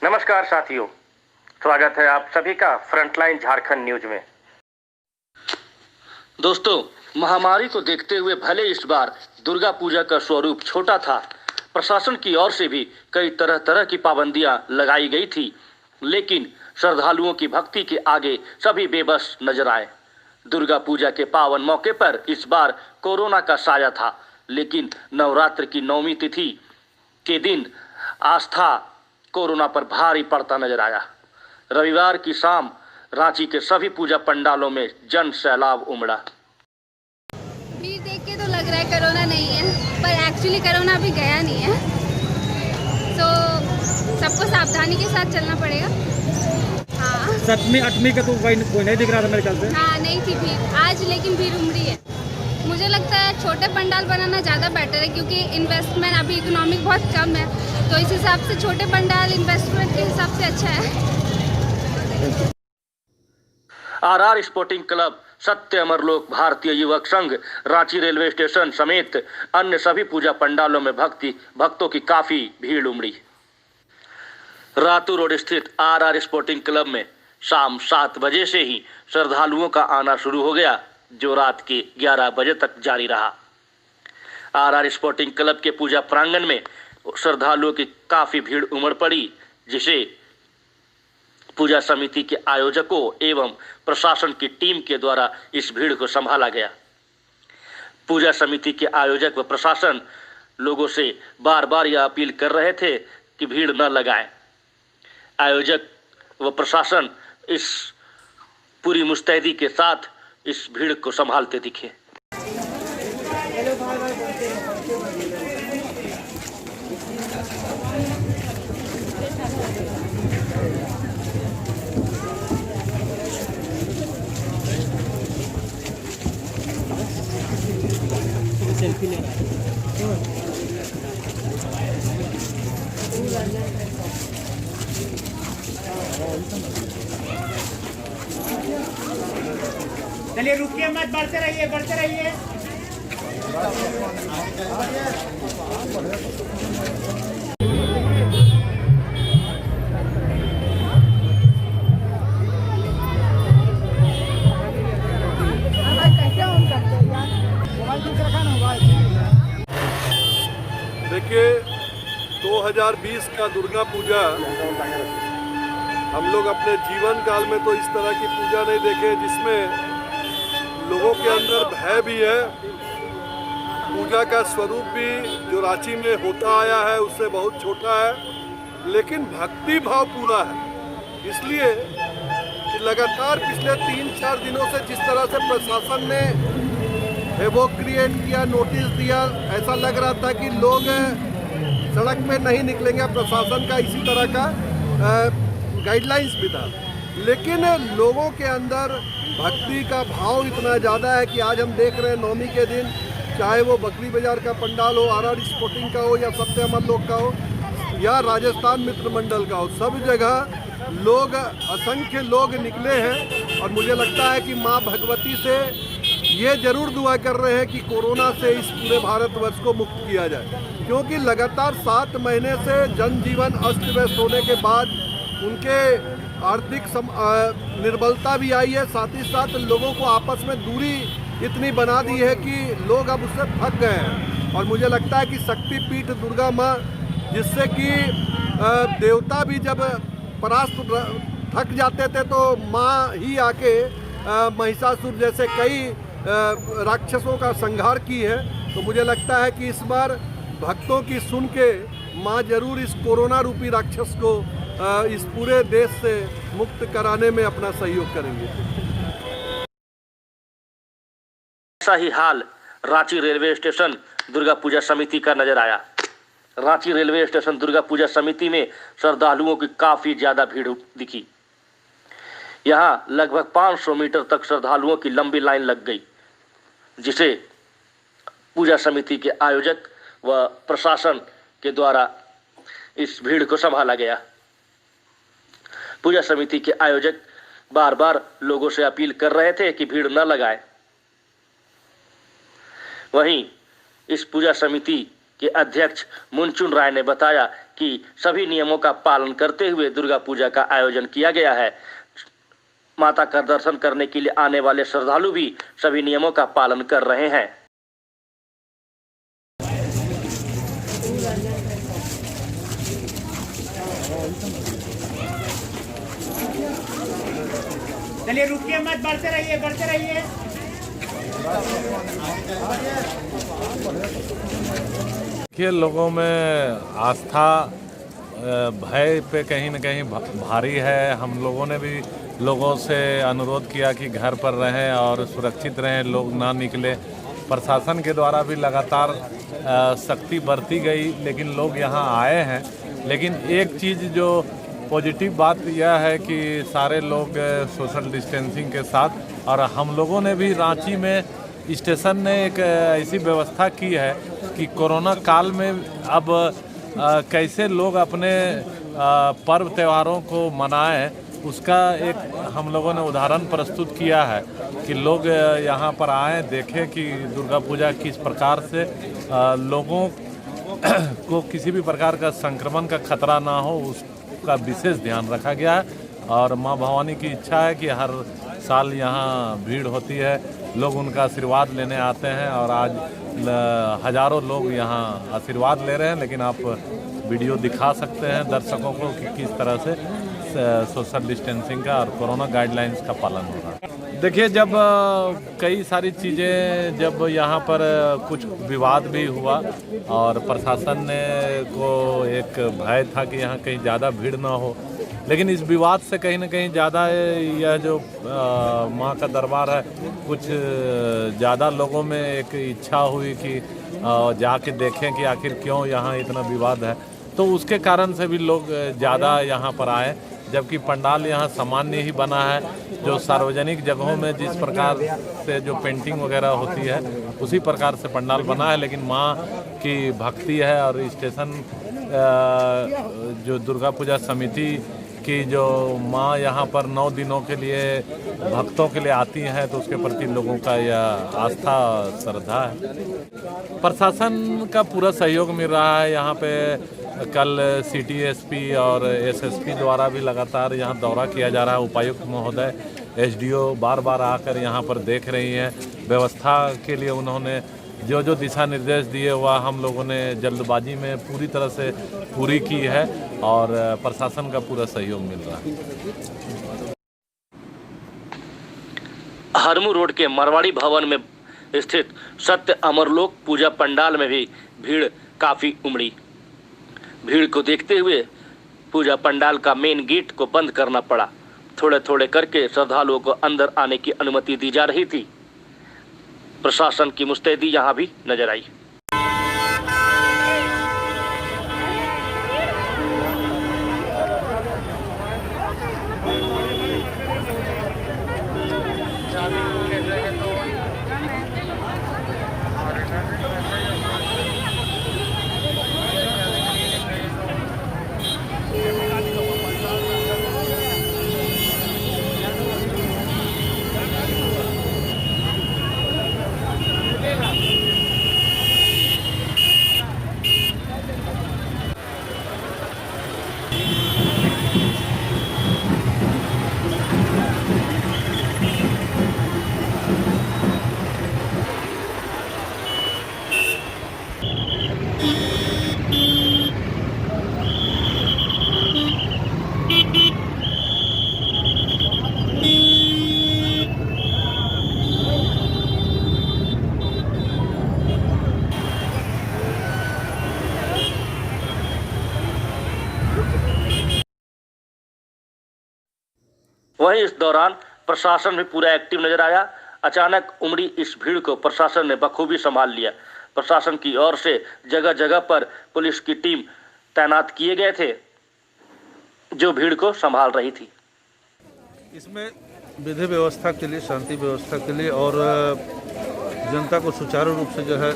नमस्कार साथियों, स्वागत है आप सभी का फ्रंटलाइन झारखंड न्यूज में। दोस्तों, महामारी को देखते हुए भले इस बार दुर्गा पूजा का स्वरूप छोटा था, प्रशासन की ओर से भी कई तरह तरह की पाबंदियां लगाई गई थी, लेकिन श्रद्धालुओं की भक्ति के आगे सभी बेबस नजर आए। दुर्गा पूजा के पावन मौके पर इस बार कोरोना का साया था, लेकिन नवरात्र की 9वीं तिथि के दिन आस्था कोरोना पर भारी पड़ता नजर आया। रविवार की शाम रांची के सभी पूजा पंडालों में जन सैलाब उमड़ा। भीड़ देख के तो लग रहा है कोरोना नहीं है, पर एक्चुअली कोरोना अभी गया नहीं है, तो सबको सावधानी के साथ चलना पड़ेगा। हाँ, 7वीं 8वीं का तो कोई नहीं दिख रहा था मेरे ख्याल से। हाँ, नहीं थी भीड़ आज, लेकिन भीड़ उमड़ी है। मुझे लगता है छोटे पंडाल बनाना ज़्यादा बेटर है, क्योंकि इन्वेस्टमेंट अभी इकोनॉमिक बहुत कम है, तो इस हिसाब से छोटे पंडाल इन्वेस्टमेंट के हिसाब से अच्छा है। आरआर स्पोर्टिंग क्लब, सत्य अमरलोक, भारतीय युवक संघ, रांची रेलवे स्टेशन समेत अन्य सभी पूजा पंडालों में भक्तों की काफी भीड़ उमड़ी। रातू रोड स्थित आरआर स्पोर्टिंग क्लब में शाम 7 बजे से ही श्रद्धालुओं का आना शुरू हो गया, जो रात के 11 बजे तक जारी रहा। आरआर स्पोर्टिंग क्लब के पूजा प्रांगण में श्रद्धालुओं की काफी भीड़ उमड़ पड़ी, जिसे पूजा समिति के आयोजकों एवं प्रशासन की टीम के द्वारा इस भीड़ को संभाला गया। पूजा समिति के आयोजक व प्रशासन लोगों से बार बार यह अपील कर रहे थे कि भीड़ न लगाएं। आयोजक व प्रशासन इस पूरी मुस्तैदी के साथ इस भीड़ को संभालते दिखे। सेल्फी ले रहा है। चलिए रुकिए मत, बढ़ते रहिए बढ़ते रहिए। देखिए, 2020 का दुर्गा पूजा हम लोग अपने जीवन काल में तो इस तरह की पूजा नहीं देखे, जिसमें लोगों के अंदर भय भी है। पूजा का स्वरूप भी जो रांची में होता आया है उससे बहुत छोटा है, लेकिन भक्ति भाव पूरा है। इसलिए कि लगातार पिछले 3-4 दिनों से जिस तरह से प्रशासन ने वो क्रिएट किया, नोटिस दिया, ऐसा लग रहा था कि लोग सड़क पे नहीं निकलेंगे। प्रशासन का इसी तरह का गाइडलाइंस भी था, लेकिन लोगों के अंदर भक्ति का भाव इतना ज़्यादा है कि आज हम देख रहे हैं 9वीं के दिन, चाहे वो बकरी बाजार का पंडाल हो, आरआर स्पोर्टिंग का हो, या सत्य अमरलोक का हो, या राजस्थान मित्र मंडल का हो, सब जगह लोग, असंख्य लोग निकले हैं। और मुझे लगता है कि माँ भगवती से ये जरूर दुआ कर रहे हैं कि कोरोना से इस पूरे भारतवर्ष को मुक्त किया जाए, क्योंकि लगातार 7 महीने से जनजीवन अस्त व्यस्त होने के बाद उनके आर्थिक निर्बलता भी आई है, साथ ही साथ लोगों को आपस में दूरी इतनी बना दी है कि लोग अब उससे थक गए हैं। और मुझे लगता है कि शक्तिपीठ दुर्गा माँ, जिससे कि देवता भी जब परास्त थक जाते थे तो माँ ही आके महिषासुर जैसे कई राक्षसों का संहार की है। तो मुझे लगता है कि इस बार भक्तों की सुन के माँ जरूर इस कोरोना रूपी राक्षस को इस पूरे देश से मुक्त कराने में अपना सहयोग करेंगे। ऐसा ही हाल रांची रेलवे स्टेशन दुर्गा पूजा समिति का नजर आया। रांची रेलवे स्टेशन दुर्गा पूजा समिति में श्रद्धालुओं की काफी ज्यादा भीड़ दिखी। यहां लगभग 500 मीटर तक श्रद्धालुओं की लंबी लाइन लग गई, जिसे पूजा समिति के आयोजक व प्रशासन के द्वारा इस भीड़ को संभाला गया। पूजा समिति के आयोजक बार बार लोगों से अपील कर रहे थे कि भीड़ न लगाएं। वहीं इस पूजा समिति के अध्यक्ष मुनचुन राय ने बताया कि सभी नियमों का पालन करते हुए दुर्गा पूजा का आयोजन किया गया है। माता का दर्शन करने के लिए आने वाले श्रद्धालु भी सभी नियमों का पालन कर रहे हैं। चलिए रुकिए मत, बढ़ते रहिए बढ़ते रहिए। देखिए, लोगों में आस्था भय पे कहीं न कहीं भारी है। हम लोगों ने भी लोगों से अनुरोध किया कि घर पर रहें और सुरक्षित रहें, लोग ना निकले। प्रशासन के द्वारा भी लगातार सख्ती बरती गई, लेकिन लोग यहाँ आए हैं। लेकिन एक चीज़ जो पॉजिटिव बात यह है कि सारे लोग सोशल डिस्टेंसिंग के साथ, और हम लोगों ने भी रांची में स्टेशन ने एक ऐसी व्यवस्था की है कि कोरोना काल में अब कैसे लोग अपने पर्व त्योहारों को मनाएं, उसका एक हम लोगों ने उदाहरण प्रस्तुत किया है कि लोग यहाँ पर आएँ, देखें कि दुर्गा पूजा किस प्रकार से लोगों को किसी भी प्रकार का संक्रमण का खतरा ना हो, उसका विशेष ध्यान रखा गया है। और माँ भवानी की इच्छा है कि हर साल यहाँ भीड़ होती है, लोग उनका आशीर्वाद लेने आते हैं और आज हजारों लोग यहाँ आशीर्वाद ले रहे हैं। लेकिन आप वीडियो दिखा सकते हैं दर्शकों को कि किस तरह से सोशल डिस्टेंसिंग का और कोरोना गाइडलाइंस का पालन हो रहा है। देखिए, जब कई सारी चीज़ें, जब यहाँ पर कुछ विवाद भी हुआ और प्रशासन ने को एक भय था कि यहाँ कहीं ज़्यादा भीड़ ना हो, लेकिन इस विवाद से कहीं ना कहीं ज़्यादा यह जो माँ का दरबार है, कुछ ज़्यादा लोगों में एक इच्छा हुई कि जाके देखें कि आखिर क्यों यहाँ इतना विवाद है, तो उसके कारण से भी लोग ज़्यादा यहाँ पर आए। जबकि पंडाल यहाँ सामान्य ही बना है, जो सार्वजनिक जगहों में जिस प्रकार से जो पेंटिंग वगैरह होती है उसी प्रकार से पंडाल बना है। लेकिन माँ की भक्ति है और स्टेशन जो दुर्गा पूजा समिति की जो माँ यहाँ पर 9 दिनों के लिए भक्तों के लिए आती हैं, तो उसके प्रति लोगों का यह आस्था श्रद्धा है। प्रशासन का पूरा सहयोग मिल रहा है। यहाँ पे कल सिटी एसपी और एसएसपी द्वारा भी लगातार यहाँ दौरा किया जा रहा है। उपायुक्त महोदय, एसडीओ बार बार आकर यहाँ पर देख रही हैं। व्यवस्था के लिए उन्होंने जो जो दिशा निर्देश दिए हुआ हम लोगों ने जल्दबाजी में पूरी तरह से पूरी की है और प्रशासन का पूरा सहयोग मिल रहा है। हरमू रोड के मरवाड़ी भवन में स्थित सत्य अमरलोक पूजा पंडाल में भी भीड़ काफ़ी उमड़ी। भीड़ को देखते हुए पूजा पंडाल का मेन गेट को बंद करना पड़ा। थोड़े थोड़े करके श्रद्धालुओं को अंदर आने की अनुमति दी जा रही थी। प्रशासन की मुस्तैदी यहाँ भी नजर आई। वहीं इस दौरान प्रशासन भी पूरा एक्टिव नजर आया। अचानक उमड़ी इस भीड़ को प्रशासन ने बखूबी संभाल लिया। प्रशासन की ओर से जगह जगह पर पुलिस की टीम तैनात किए गए थे जो भीड़ को संभाल रही थी। इसमें विधि व्यवस्था के लिए, शांति व्यवस्था के लिए और जनता को सुचारू रूप से जो है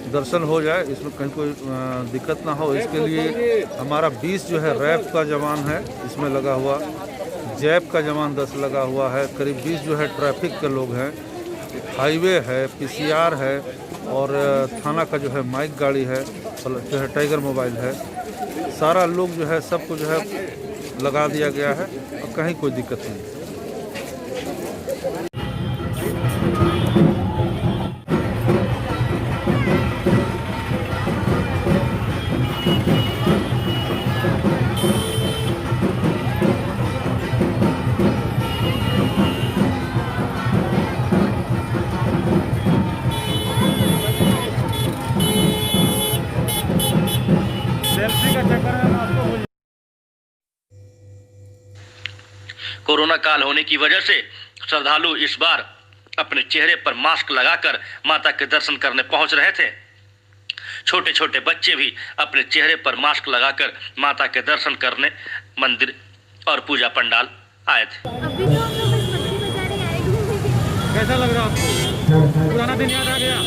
दर्शन हो जाए, इसमें कहीं कोई दिक्कत ना हो, इसके लिए हमारा 20 जो है रैफ का जवान है इसमें लगा हुआ, जैप का जवान 10 लगा हुआ है, करीब 20 जो है ट्रैफिक के लोग हैं। हाईवे है, पीसीआर है और थाना का जो है माइक गाड़ी है, जो है टाइगर मोबाइल है, सारा लोग जो है सबको जो है लगा दिया गया है और कहीं कोई दिक्कत नहीं। कोरोना काल होने की वजह से श्रद्धालु इस बार अपने चेहरे पर मास्क लगाकर माता के दर्शन करने पहुंच रहे थे। छोटे छोटे बच्चे भी अपने चेहरे पर मास्क लगाकर माता के दर्शन करने मंदिर और पूजा पंडाल आए थे। अभी तो हम लोग बस मस्ती बजा रहे आए। कैसा लग रहा आपको? पुराना दिन याद आ गया?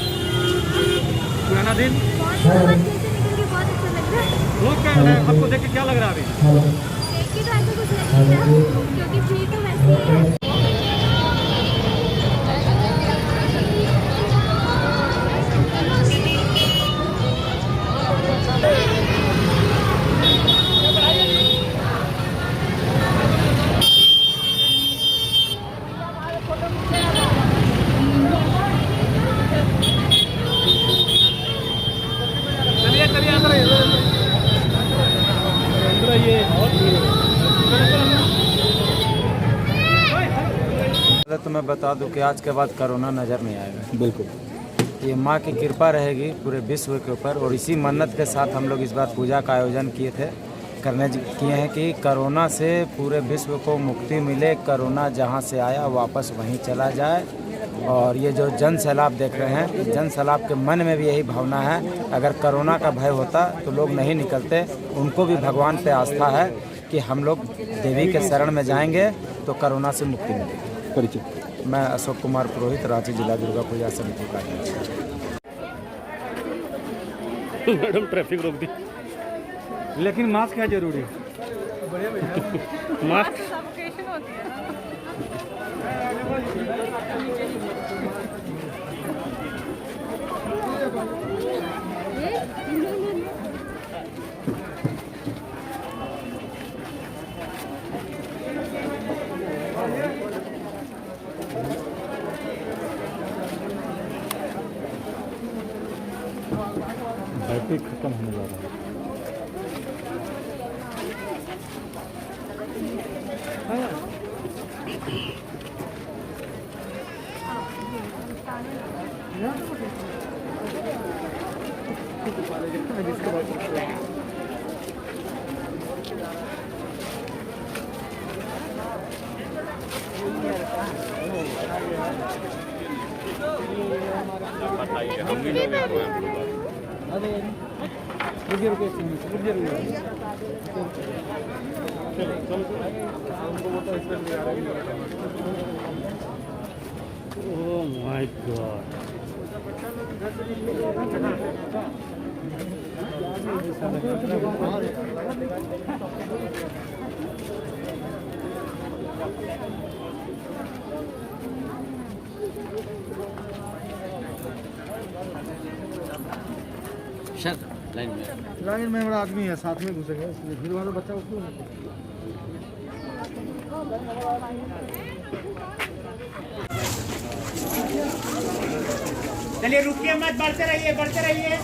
पुराना दिन बहुत जैसे निकल के बहुत अच्छा लग रहा है। लोग क्या है आपको देख के क्या लग रहा है अभी? देख के तो ऐसा कुछ लग नहीं रहा क्योंकि भीड़ तो वैसे ही है। तो मैं बता दूं कि आज के बाद कोरोना नज़र नहीं आएगा। बिल्कुल ये माँ की कृपा रहेगी पूरे विश्व के ऊपर। और इसी मन्नत के साथ हम लोग इस बार पूजा का आयोजन किए हैं कि कोरोना से पूरे विश्व को मुक्ति मिले, कोरोना जहाँ से आया वापस वहीं चला जाए। और ये जो जन सैलाब देख रहे हैं, जन सैलाब के मन में भी यही भावना है। अगर कोरोना का भय होता तो लोग नहीं निकलते। उनको भी भगवान पे आस्था है कि हम लोग देवी के शरण में जाएंगे तो कोरोना से मुक्ति मिलेगी। परिचय, मैं अशोक कुमार पुरोहित, रांची जिला दुर्गा पूजा समिति का अध्यक्ष। मैडम ट्रैफिक रोक दी, लेकिन मास्क है जरूरी। मास्क बैटरी खत्म होने जा रहा है। Oh my God. लाइन में हमारा आदमी है, साथ में घुसेंगे, भीड़ वाला बच्चा उसको चलिए रुकिए मत, बढ़ते रहिए बढ़ते रहिए।